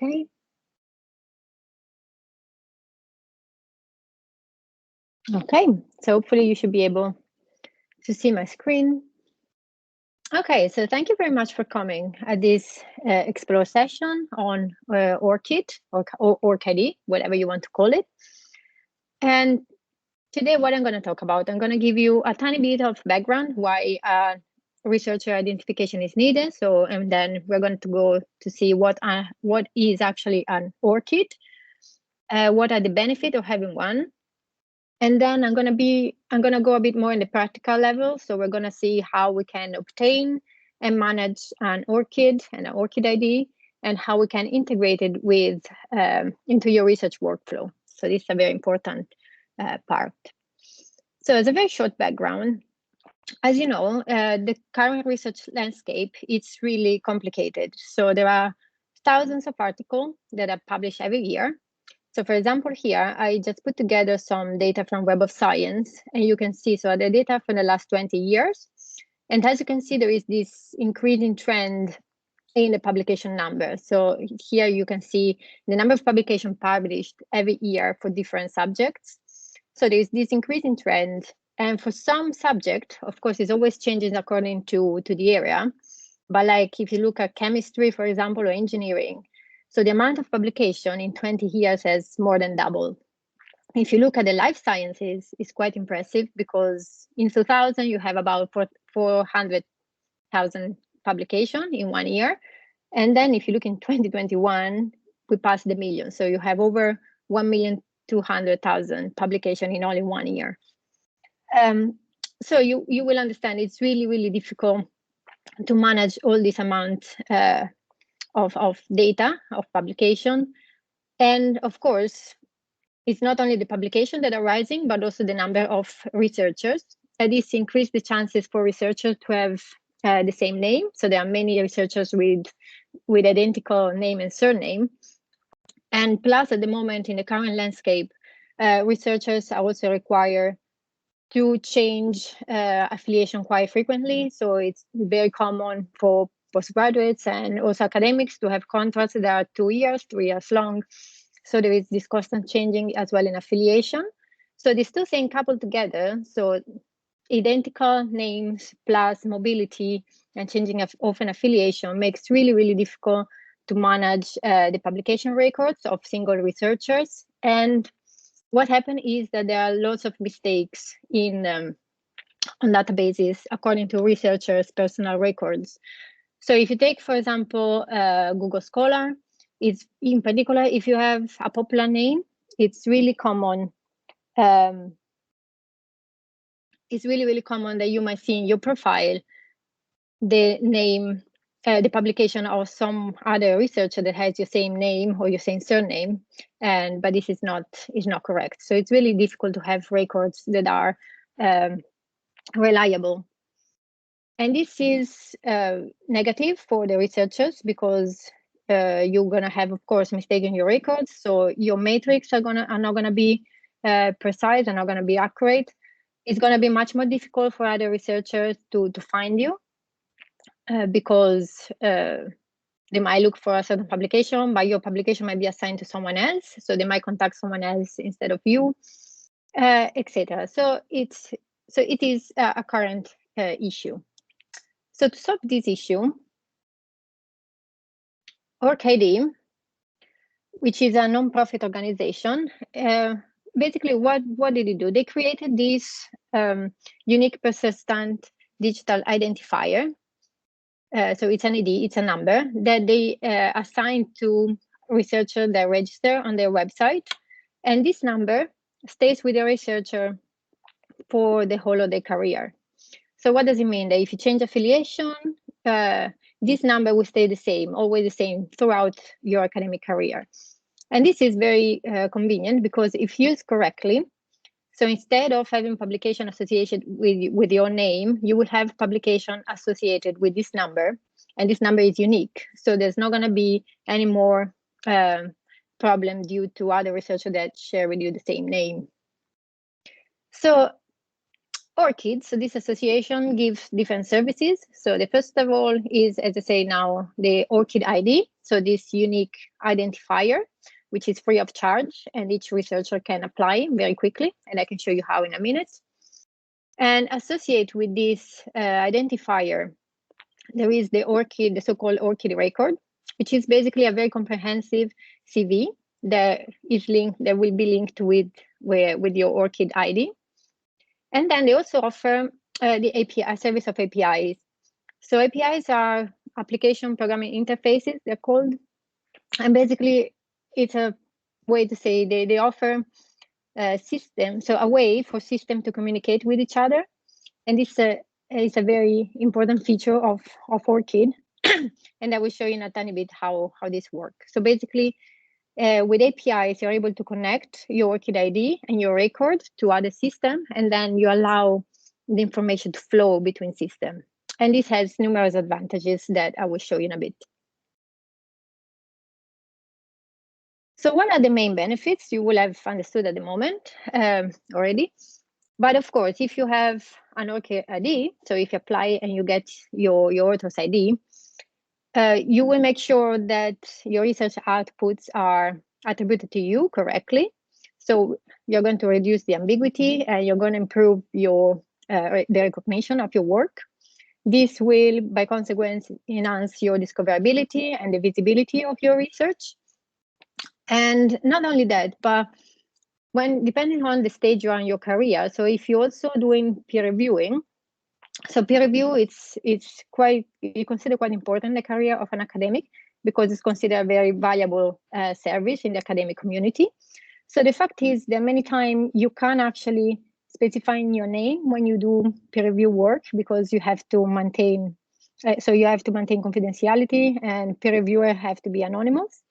Okay. Okay, so hopefully you should be able to see my screen. Okay, so thank you very much for coming at this ExplORe session on ORCID or ORCID, whatever you want to call it. And today what I'm going to talk about, I'm going to give you a tiny bit of background why researcher identification is needed. So, and then we're going to go to see what is actually an ORCID, what are the benefits of having one. And then I'm going to go a bit more in the practical level. So we're going to see how we can obtain and manage an ORCID and an ORCID ID, and how we can integrate it with into your research workflow. So this is a very important part. So as a very short background, as you know, the current research landscape, it's really complicated. So there are thousands of articles that are published every year. So for example, here, I just put together some data from Web of Science, and you can see, so the data from the last 20 years. And as you can see, there is this increasing trend in the publication number. So here you can see the number of publications published every year for different subjects. So there's this increasing trend. And for some subject, of course, it's always changing according to the area. But like if you look at chemistry, for example, or engineering, so the amount of publication in 20 years has more than doubled. If you look at the life sciences, it's quite impressive, because in 2000, you have about 400,000 publications in 1 year. And then if you look in 2021, we passed the million. So you have over 1,200,000 publications in only 1 year. So you will understand it's really, really difficult to manage all this amount of data, of publication. And of course, it's not only the publication that are rising, but also the number of researchers. And this increases the chances for researchers to have the same name. So there are many researchers with identical name and surname. And plus, at the moment, in the current landscape, researchers are also required to change affiliation quite frequently. So it's very common for postgraduates and also academics to have contracts that are 2 years, 3 years long. So there is this constant changing as well in affiliation. So these two things coupled together, so identical names plus mobility and changing of often affiliation, makes really, really difficult to manage the publication records of single researchers. And what happened is that there are lots of mistakes in on databases according to researchers' personal records. So if you take, for example, Google Scholar, it's in particular, if you have a popular name, it's really common. It's really, really common that you might see in your profile the name, the publication of some other researcher that has your same name or your same surname, but this is not correct. So it's really difficult to have records that are reliable. And this is negative for the researchers, because you're going to have, of course, mistakes in your records. So your metrics are not going to be precise, and not going to be accurate. It's going to be much more difficult for other researchers to find you, because they might look for a certain publication, but your publication might be assigned to someone else. So they might contact someone else instead of you, etc. So it is a current issue. So to solve this issue, ORCID, which is a non-profit organization, basically what did it do? They created this unique persistent digital identifier. So it's an ID, it's a number that they assign to researchers that register on their website. And this number stays with the researcher for the whole of their career. So what does it mean? That if you change affiliation, this number will stay the same, always the same throughout your academic career. And this is very convenient, because if used correctly, so instead of having publication associated with your name, you will have publication associated with this number, and this number is unique. So there's not going to be any more problem due to other researchers that share with you the same name. So ORCID, so this association gives different services. So the first of all is, as I say now, the ORCID ID. so this unique identifier, which is free of charge, and each researcher can apply very quickly, and I can show you how in a minute. And associate with this identifier, there is the ORCID, the so-called ORCID record, which is basically a very comprehensive CV that is linked, that will be linked with your ORCID ID. And then they also offer the API, a service of APIs. So APIs are application programming interfaces, they're called. And basically, it's a way to say they offer a system, so a way for systems to communicate with each other. And this is a very important feature of ORCID. And I will show you in a tiny bit how this works. So basically, with APIs, you're able to connect your ORCID ID and your record to other systems, and then you allow the information to flow between systems. And this has numerous advantages that I will show you in a bit. So what are the main benefits? You will have understood at the moment already. But of course, if you have an ORCID ID, so if you apply and you get your author's ID, you will make sure that your research outputs are attributed to you correctly. So you're going to reduce the ambiguity and you're going to improve the recognition of your work. This will, by consequence, enhance your discoverability and the visibility of your research. And not only that, but depending on the stage you're in your career, so if you're also doing peer reviewing, so peer review, it's considered quite important in the career of an academic because it's considered a very valuable service in the academic community. So the fact is that many times you can't actually specify in your name when you do peer review work because you have to maintain, confidentiality, and peer reviewers have to be anonymous.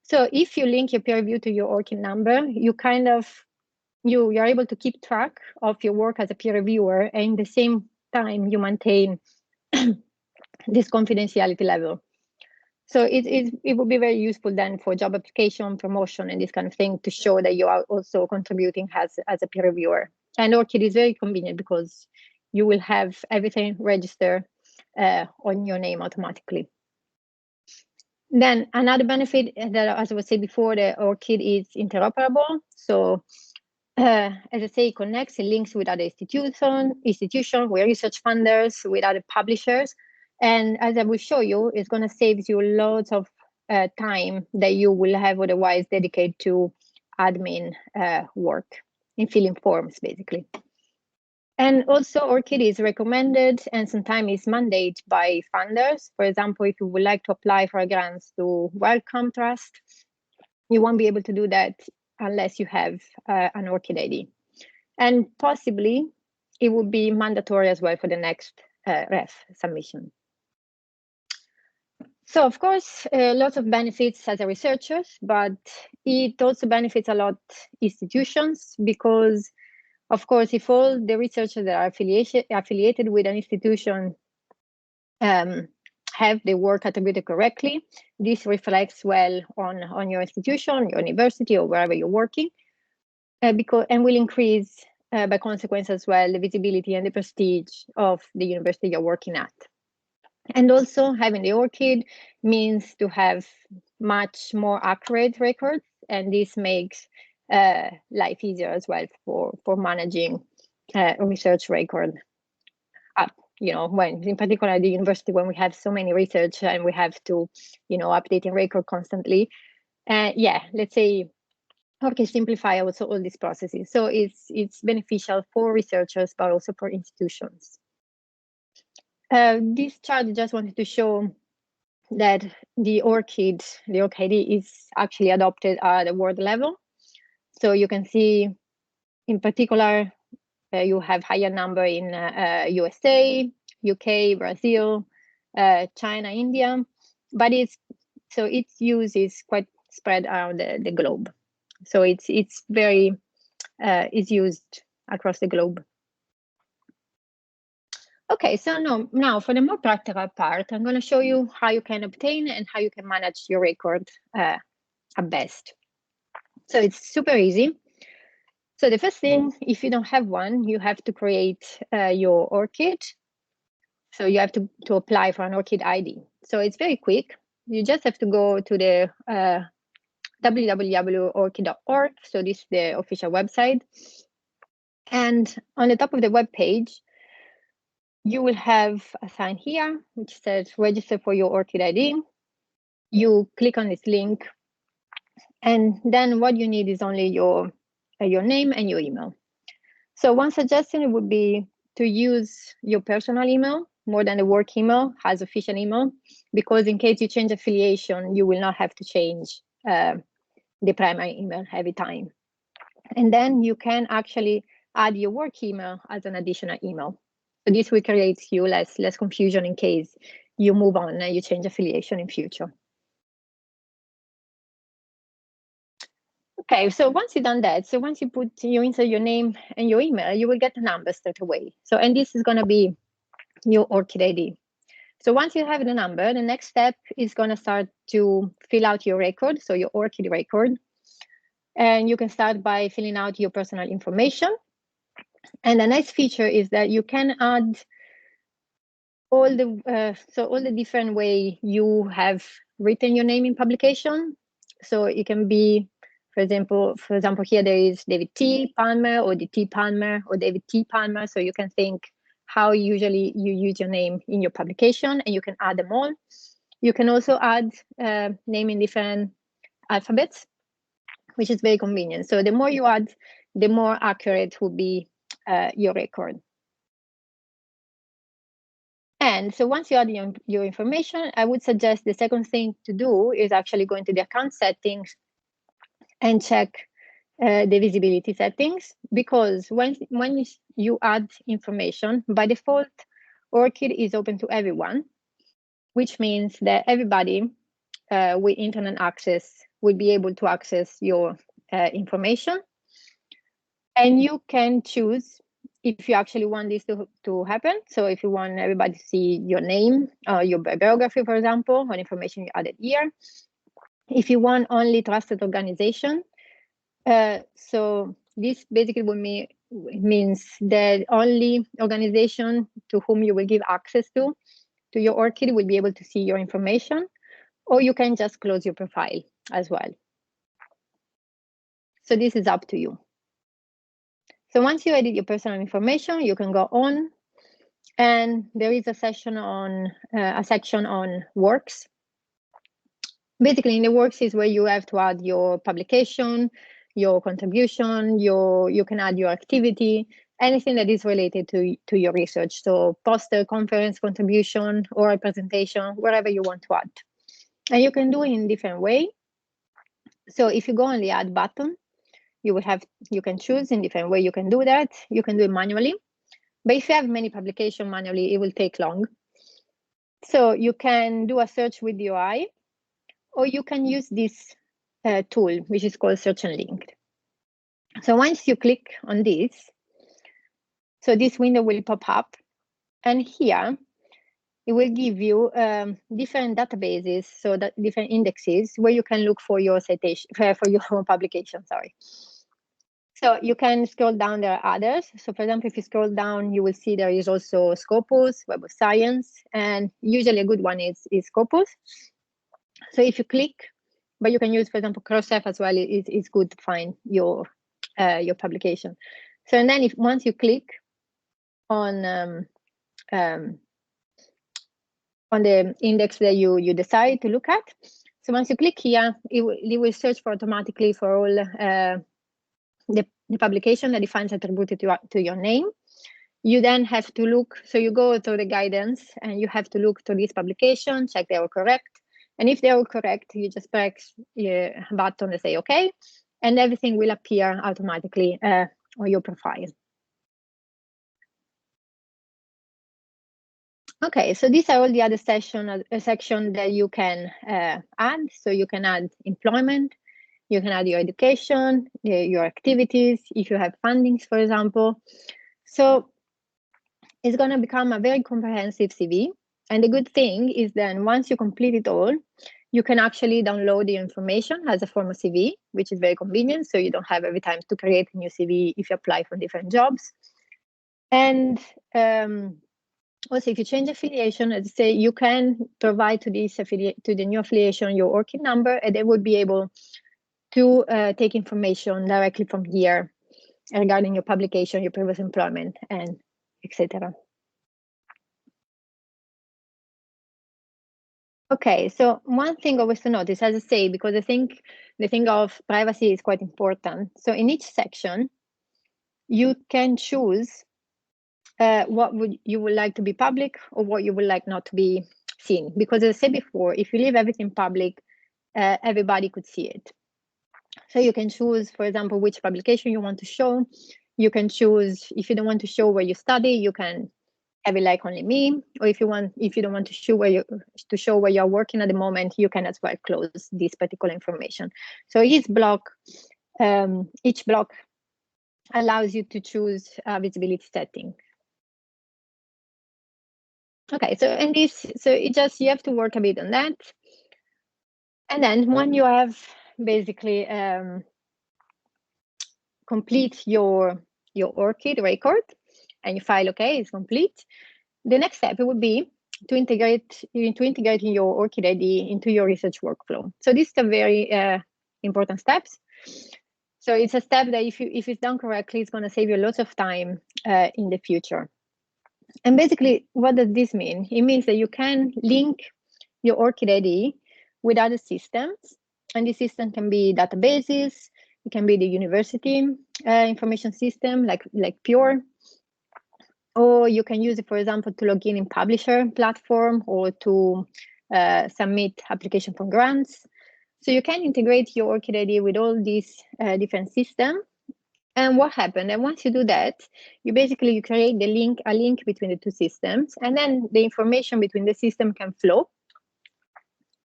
So if you link your peer review to your ORCID number, you're able to keep track of your work as a peer reviewer, and at the same time you maintain this confidentiality level. So it would be very useful then for job application, promotion, and this kind of thing to show that you are also contributing as a peer reviewer. And ORCID is very convenient because you will have everything registered on your name automatically. Then another benefit that, as I was saying before, the ORCID is interoperable. So as I say, it connects, it links with other institutions, with research funders, with other publishers. And as I will show you, it's going to save you loads of time that you will have otherwise dedicated to admin work in filling forms, basically. And also, ORCID is recommended and sometimes is mandated by funders. For example, if you would like to apply for a grant to Wellcome Trust, you won't be able to do that unless you have an ORCID ID. And possibly, it would be mandatory as well for the next ref submission. So, of course, lots of benefits as a researcher, but it also benefits a lot institutions because, of course, if all the researchers that are affiliated with an institution have their work attributed correctly, this reflects well on your institution, your university, or wherever you're working, and will increase, by consequence as well, the visibility and the prestige of the university you're working at. And also, having the ORCID means to have much more accurate records, and this makes life easier as well for managing research record up. When in particular at the university, when we have so many research and we have to, updating record constantly. Let's say ORCID simplify also all these processes. So it's beneficial for researchers, but also for institutions. This chart just wanted to show that the ORCID is actually adopted at the world level. So you can see, in particular, you have higher number in USA, UK, Brazil, China, India, but its use is quite spread around the globe. So it's used across the globe. Okay, so now for the more practical part, I'm going to show you how you can obtain and how you can manage your record at best. So it's super easy. So the first thing, if you don't have one, you have to create your ORCID. So you have to apply for an ORCID ID. So it's very quick. you just have to go to the www.orcid.org. So this is the official website. And on the top of the web page, you will have a sign here, which says register for your ORCID ID. You click on this link, and then what you need is only your name and your email. So one suggestion would be to use your personal email more than the work email as official email, because in case you change affiliation, you will not have to change the primary email every time. And then you can actually add your work email as an additional email. So this will create you less confusion in case you move on and you change affiliation in future. Okay, so once you've done that, so once you enter your name and your email, you will get a number straight away. So, and this is going to be your ORCID ID. So once you have the number, the next step is going to start to fill out your record, so your ORCID record. And you can start by filling out your personal information. And the nice feature is that you can add all the different way you have written your name in publication. So it can be, for example, here there is David T. Palmer or the T. Palmer or David T. Palmer. So you can think how usually you use your name in your publication, and you can add them all. You can also add name in different alphabets, which is very convenient. So the more you add, the more accurate will be your record. And so once you add your information, I would suggest the second thing to do is actually go into the account settings and check the visibility settings, because when you add information, by default, ORCID is open to everyone, which means that everybody with internet access will be able to access your information. And you can choose if you actually want this to happen. So if you want everybody to see your name, your biography, for example, or information you added here. If you want only trusted organization, so this basically means that only organization to whom you will give access to your ORCID will be able to see your information, or you can just close your profile as well. So this is up to you. So once you edit your personal information, you can go on, and there is a section on works. Basically, in the works is where you have to add your publication, your contribution, you can add your activity, anything that is related to your research. So poster, conference, contribution, or a presentation, wherever you want to add. And you can do it in different way. So if you go on the add button, you can choose in different way you can do that. You can do it manually, but if you have many publications manually, it will take long. So you can do a search with the UI, or you can use this tool, which is called Search and Linked. So once you click on this, so this window will pop up, and here it will give you different databases, so that different indexes where you can look for your citation, for your publication, sorry. So you can scroll down, there are others. So for example, if you scroll down, you will see there is also Scopus, Web of Science, and usually a good one is Scopus. So if you click, but you can use, for example, Crossref as well, it's good to find your publication. So and then once you click on the index that you decide to look at, so once you click here, it will search for automatically for all the publication that defines attributed to your name. You then have to look, so you go through the guidance and you have to look to this publication, check they are correct. And if they are correct, you just press a button and say OK, and everything will appear automatically on your profile. Okay, so these are all the other section that you can add. So you can add employment, you can add your education, your activities, if you have fundings, for example. So it's going to become a very comprehensive CV. And the good thing is then once you complete it all, you can actually download the information as a form of CV, which is very convenient. So you don't have every time to create a new CV if you apply for different jobs. And Also, if you change affiliation, as I say, you can provide to this to the new affiliation your ORCID number, and they would be able to take information directly from here regarding your publication, your previous employment, and etc. Okay, so one thing always to notice, as I say, because I think the thing of privacy is quite important. So in each section, you can choose what you would like to be public or what you would like not to be seen. Because as I said before, if you leave everything public, everybody could see it. So you can choose, for example, which publication you want to show. You can choose, if you don't want to show where you study, you can have it like only me, or if you don't want to show where you're working at the moment, you can as well close this particular information. So each block allows you to choose a visibility setting. Okay, so you have to work a bit on that, and then when you have basically complete your ORCID record and your file, okay, is complete. The next step would be to integrate your ORCID ID into your research workflow. So this is a very important steps. So it's a step that if it's done correctly, it's going to save you lots of time in the future. And basically, what does this mean? It means that you can link your ORCID ID with other systems, and this system can be databases. It can be the university information system like Pure, or you can use it, for example, to log in publisher platform or to submit application for grants. So you can integrate your ORCID ID with all these different systems. And what happened? And once you do that, you create a link between the two systems, and then the information between the system can flow.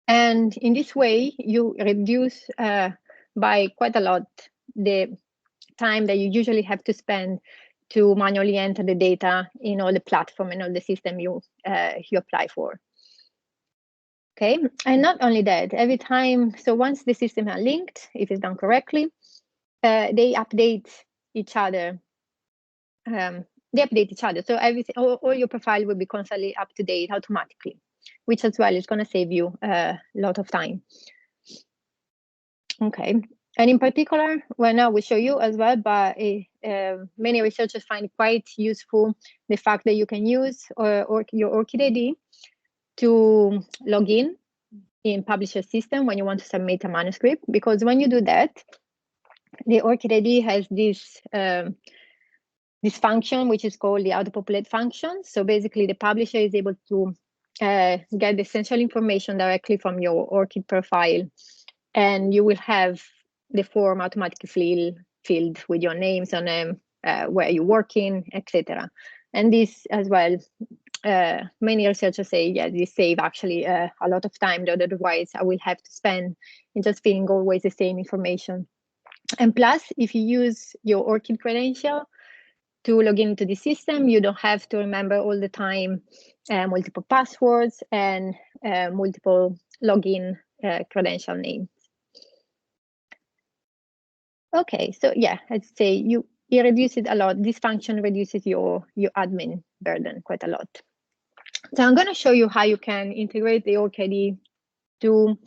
And in this way, you reduce by quite a lot the time that you usually have to spend to manually enter the data in all the platform and all the system you apply for. Okay, and not only that, every time, so once the systems are linked, if it's done correctly, they update each other. So everything, all your profile will be constantly up to date automatically, which as well is going to save you a lot of time. Okay, and in particular, well, now we show you as well, but many researchers find it quite useful the fact that you can use your ORCID ID to log in publisher system when you want to submit a manuscript, because when you do that, the ORCID ID has this function which is called the auto-populate function. So basically, the publisher is able to get the essential information directly from your ORCID profile, and you will have the form automatically filled with your names on them, where you're working, etc. And this as well, many researchers say, yeah, this save actually a lot of time that otherwise I will have to spend in just filling always the same information. And plus, if you use your ORCID credential to log into the system, you don't have to remember all the time multiple passwords and multiple login credential names. Okay, so yeah, I'd say it reduces a lot. This function reduces your admin burden quite a lot. So I'm going to show you how you can integrate the ORCID to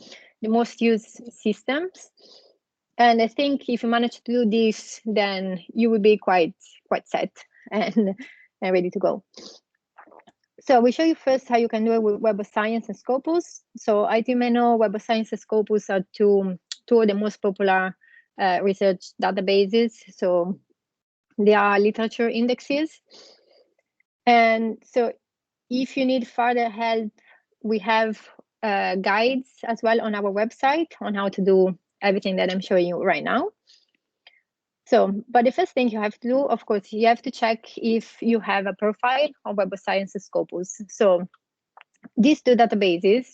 the most used systems. And I think if you manage to do this, then you will be quite set and ready to go. So we show you first how you can do it with Web of Science and Scopus. So as you may know, Web of Science and Scopus are two of the most popular research databases. So they are literature indexes. And so if you need further help, we have guides as well on our website on how to do everything that I'm showing you right now. So, but the first thing you have to do, of course, you have to check if you have a profile on Web of Science and Scopus. So these two databases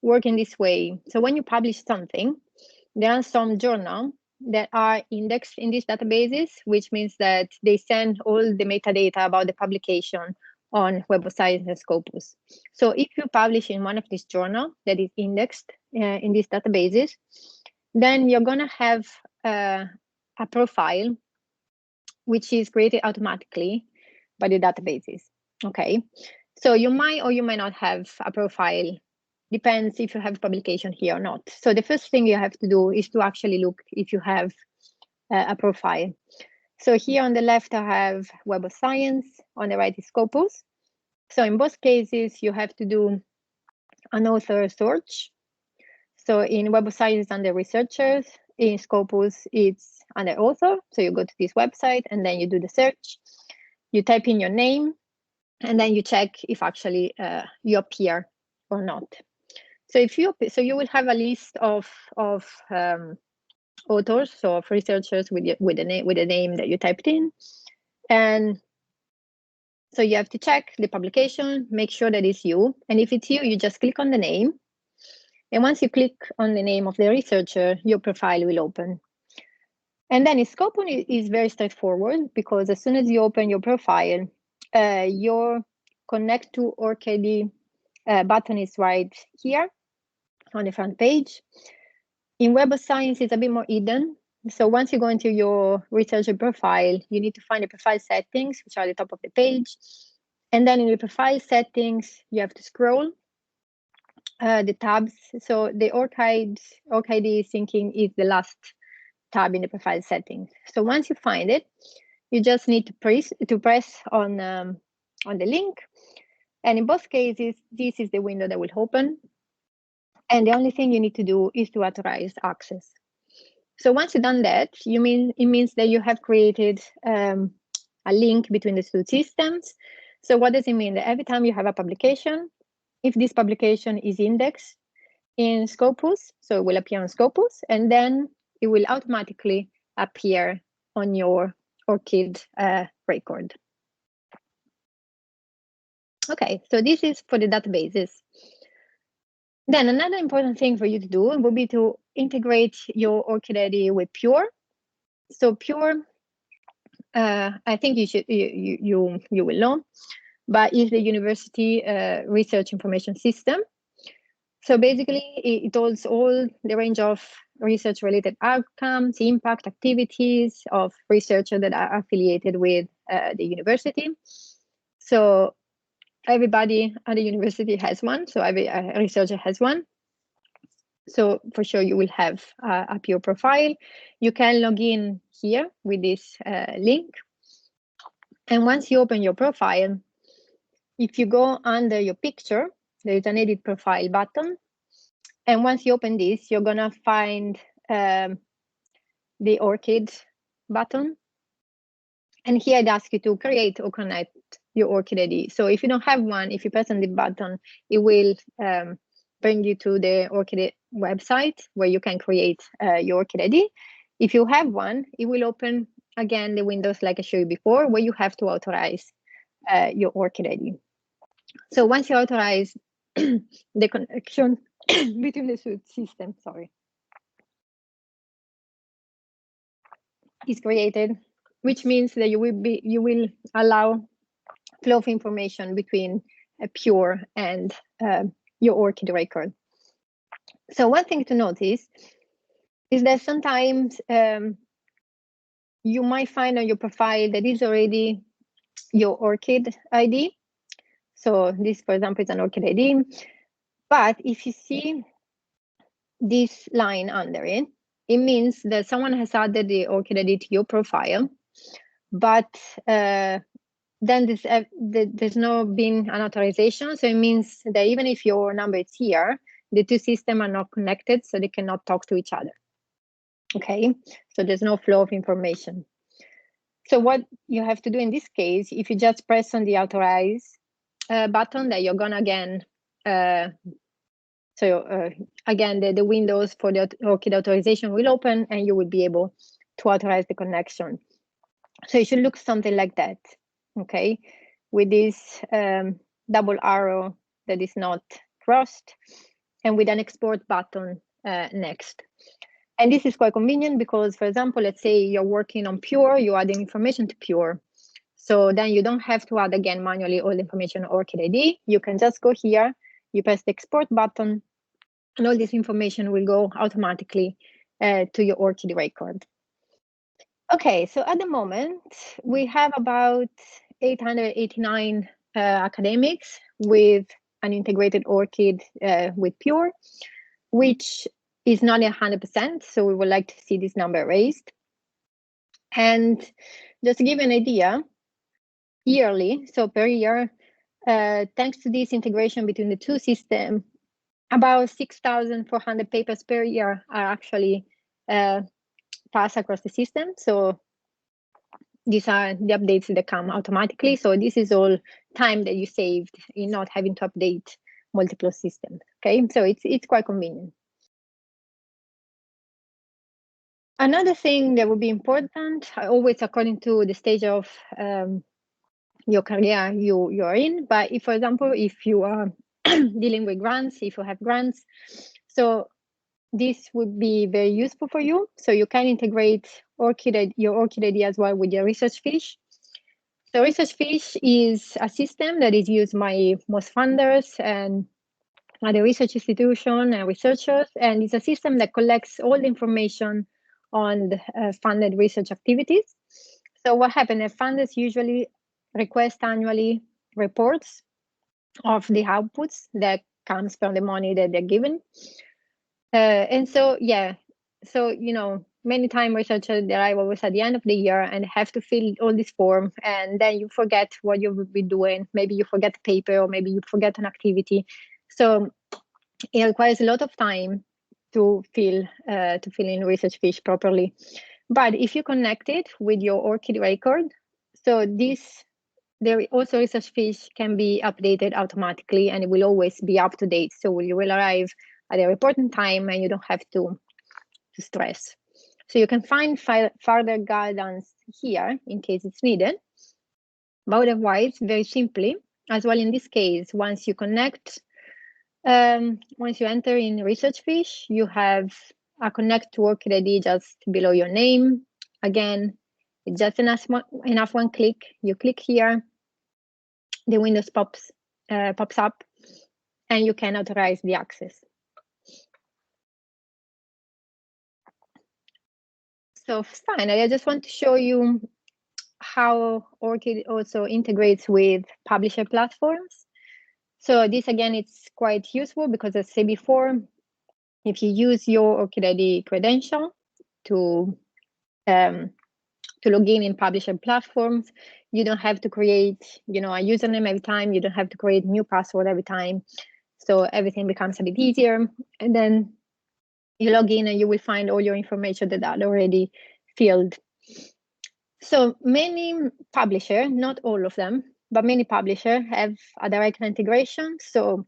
work in this way. So when you publish something, there are some journals that are indexed in these databases, which means that they send all the metadata about the publication on Web of Science and Scopus. So if you publish in one of these journals that is indexed in these databases, then you're going to have a profile which is created automatically by the databases. Okay, So you might or you might not have a profile. Depends if you have publication here or not. So the first thing you have to do is to actually look if you have a profile. So here on the left, I have Web of Science, on the right is Scopus. So in both cases, you have to do an author search. So in Web of Science, it's under researchers. In Scopus, it's under author. So you go to this website and then you do the search. You type in your name and then you check if actually you appear or not. So you will have a list of authors, so of researchers with the name that you typed in, and so you have to check the publication, make sure that it's you, and if it's you, you just click on the name, and once you click on the name of the researcher, your profile will open. And then in Scopus is very straightforward because as soon as you open your profile, your connect to ORCID button is right here on the front page. In Web of Science, it's a bit more hidden. So once you go into your researcher profile, you need to find the profile settings, which are at the top of the page. And then in the profile settings, you have to scroll the tabs. So the ORCID thinking is the last tab in the profile settings. So once you find it, you just need to press on the link. And in both cases, this is the window that will open. And the only thing you need to do is to authorize access. So once you've done that, it means that you have created a link between the two systems. So what does it mean? That every time you have a publication, if this publication is indexed in Scopus, so it will appear on Scopus, and then it will automatically appear on your ORCID record. Okay, so this is for the databases. Then another important thing for you to do would be to integrate your ORCID ID with Pure. So Pure, I think you will know, but is the university research information system. So basically, it holds all the range of research-related outcomes, impact, activities of researchers that are affiliated with the university. So everybody at the university has one, so every researcher has one. So for sure you will have a Pure profile. You can log in here with this link. And once you open your profile, if you go under your picture, there is an edit profile button. And once you open this, you're gonna find the ORCID button. And here it asks you to create or connect your ORCID ID. So if you don't have one, if you press on the button, it will bring you to the ORCID website where you can create your ORCID ID. If you have one, it will open again the windows like I showed you before, where you have to authorize your ORCID ID. So once you authorize the connection between the two systems, is created, which means that you will allow flow of information between Pure and your ORCID record. So one thing to notice is that sometimes you might find on your profile that is already your ORCID ID. So this, for example, is an ORCID ID. But if you see this line under it, it means that someone has added the ORCID ID to your profile, but then there's no been an authorization. So it means that even if your number is here, the two systems are not connected, so they cannot talk to each other. Okay, so there's no flow of information. So what you have to do in this case, if you just press on the authorize button, that you're gonna again, again, the windows for the ORCID authorization will open and you will be able to authorize the connection. So it should look something like that, okay? With this double arrow that is not crossed and with an export button next. And this is quite convenient because, for example, let's say you're working on Pure, you're adding information to Pure. So then you don't have to add again manually all the information on ORCID ID. You can just go here, you press the export button, and all this information will go automatically to your ORCID record. Okay, so at the moment, we have about 889 academics with an integrated ORCID with Pure, which is not 100%, so we would like to see this number raised. And just to give you an idea, yearly, so per year, thanks to this integration between the two systems, about 6,400 papers per year are actually passed across the system. So these are the updates that come automatically. So this is all time that you saved in not having to update multiple systems. Okay, so it's quite convenient. Another thing that would be important, always according to the stage of your career you're in, but if, for example, if you are dealing with grants, if you have grants, so this would be very useful for you. So you can integrate your ORCID ID as well with your research fiche. So research fiche is a system that is used by most funders and other research institutions and researchers, and it's a system that collects all the information on the funded research activities. So what happens is funders usually request annually reports of the outputs that comes from the money that they're given. And so, yeah, so, you know, many times researchers arrive always at the end of the year and have to fill all this form, and then you forget what you will be doing. Maybe you forget the paper, or maybe you forget an activity. So it requires a lot of time to fill in research fiche properly. But if you connect it with your ORCID record, so there also research fiche can be updated automatically, and it will always be up to date. So you will arrive at a reporting time and you don't have to stress. So you can find further guidance here in case it's needed. But otherwise, very simply, as well in this case, once you connect, once you enter in research fiche, you have a connect to ORCID ID just below your name. Again, it's just enough one click. You click here, the Windows pops up, and you can authorize the access. So finally, I just want to show you how ORCID also integrates with publisher platforms. So this, again, it's quite useful because, as I said before, if you use your ORCID ID credential to log in publisher platforms, you don't have to create, you know, a username every time. You don't have to create a new password every time. So everything becomes a bit easier. And then you log in and you will find all your information that are already filled. So many publishers, not all of them, but many publishers have a direct integration. So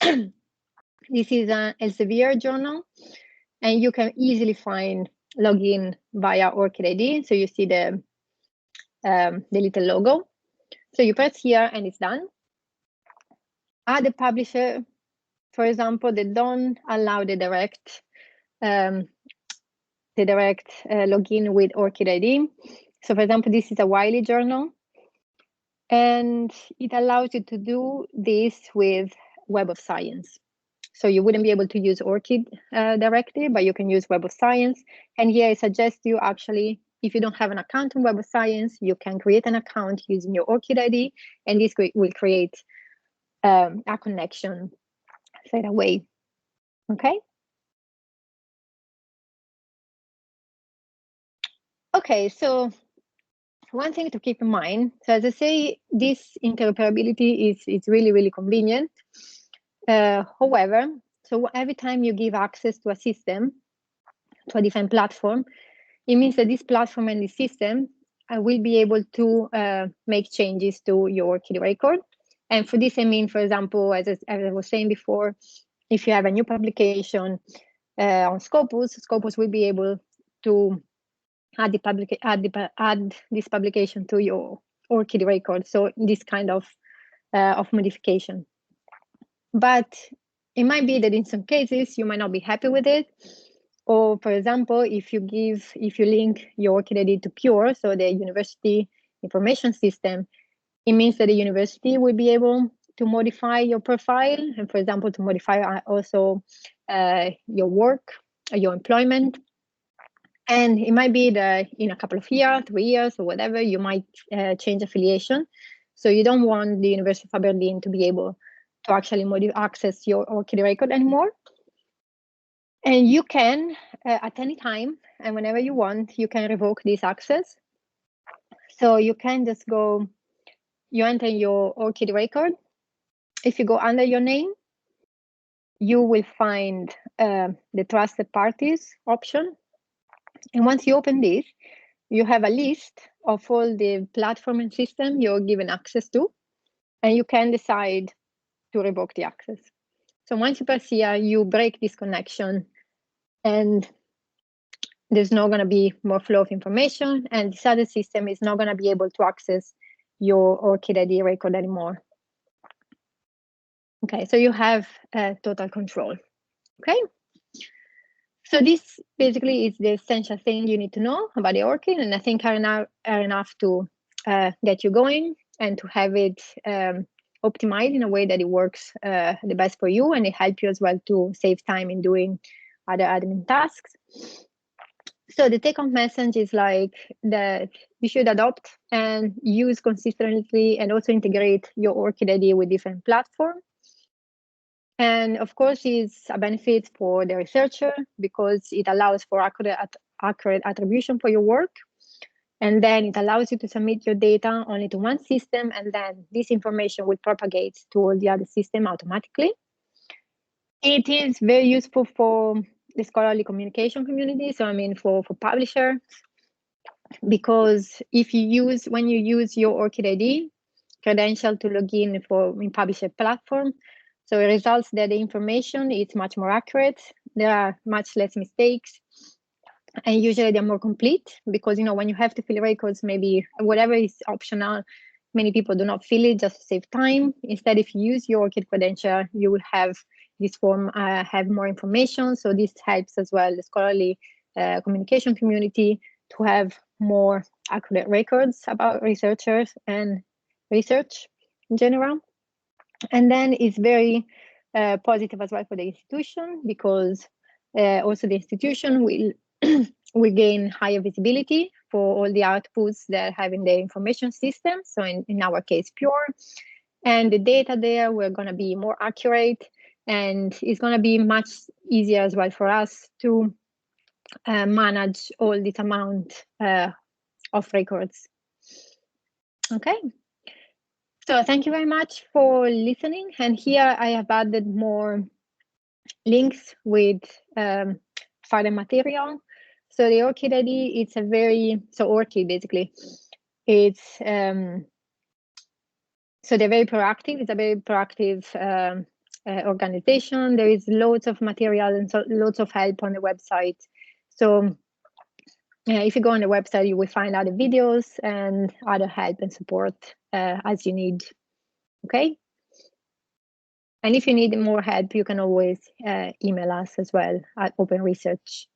this is an Elsevier journal, and you can easily find login via ORCID ID. So you see the little logo. So you press here and it's done. Other publisher, for example, they don't allow the direct login with ORCID ID. So for example, this is a Wiley journal, and it allows you to do this with Web of Science. So you wouldn't be able to use ORCID directly, but you can use Web of Science. And here I suggest you actually, if you don't have an account in Web of Science, you can create an account using your ORCID ID, and this will create a connection straight away. Okay. Okay, so one thing to keep in mind, so as I say, this interoperability is really, really convenient. However, so every time you give access to a system, to a different platform, it means that this platform and this system will be able to make changes to your ORCID record. And for this, I mean, for example, as I was saying before, if you have a new publication on Scopus, Scopus will be able to add this publication to your ORCID record. So this kind of modification. But it might be that in some cases you might not be happy with it. Or for example, if you link your ORCID ID to Pure, so the university information system, it means that the university will be able to modify your profile, and for example, to modify also your work, your employment. And it might be that in a couple of years, 3 years, or whatever, you might change affiliation. So you don't want the University of Aberdeen to be able to actually access your ORCID record anymore. And you can, at any time and whenever you want, you can revoke this access. So you can just go, you enter your ORCID record. If you go under your name, you will find the trusted parties option. And once you open this, you have a list of all the platform and system you're given access to, and you can decide to revoke the access. So once you press here, you break this connection, and there's not going to be more flow of information, and this other system is not going to be able to access your ORCID ID record anymore. Okay, so you have total control. Okay, so this basically is the essential thing you need to know about the ORCID, and I think are enough to get you going and to have it optimized in a way that it works the best for you, and it helps you as well to save time in doing other admin tasks. So the take-home message is like that you should adopt and use consistently and also integrate your ORCID ID with different platforms. And of course, it's a benefit for the researcher because it allows for accurate attribution for your work. And then it allows you to submit your data only to one system, and then this information will propagate to all the other systems automatically. It is very useful for the scholarly communication community, so I mean for publishers, because when you use your ORCID ID credential to log in publisher platform, so it results that the information is much more accurate. There are much less mistakes, and usually they're more complete because when you have to fill records, maybe whatever is optional, many people do not fill it just to save time. Instead, if you use your ORCID credential, you will have this form have more information. So this helps as well the scholarly communication community to have more accurate records about researchers and research in general. And then it's very positive as well for the institution because also the institution will will gain higher visibility for all the outputs that have in the information system. So in our case, ExplORe, and the data there we're going to be more accurate, and it's going to be much easier as well for us to manage all this amount of records. Okay. So thank you very much for listening. And here I have added more links with further material. So the ORCID ID, it's ORCID basically, it's, so they're very proactive. It's a very proactive organization. There is loads of material and loads of help on the website. So if you go on the website, you will find other videos and other help and support as you need. Okay. And if you need more help, you can always email us as well at Open Research.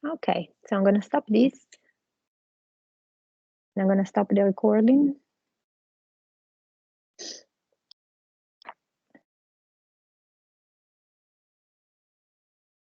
Okay, so I'm going to stop this. I'm going to stop the recording.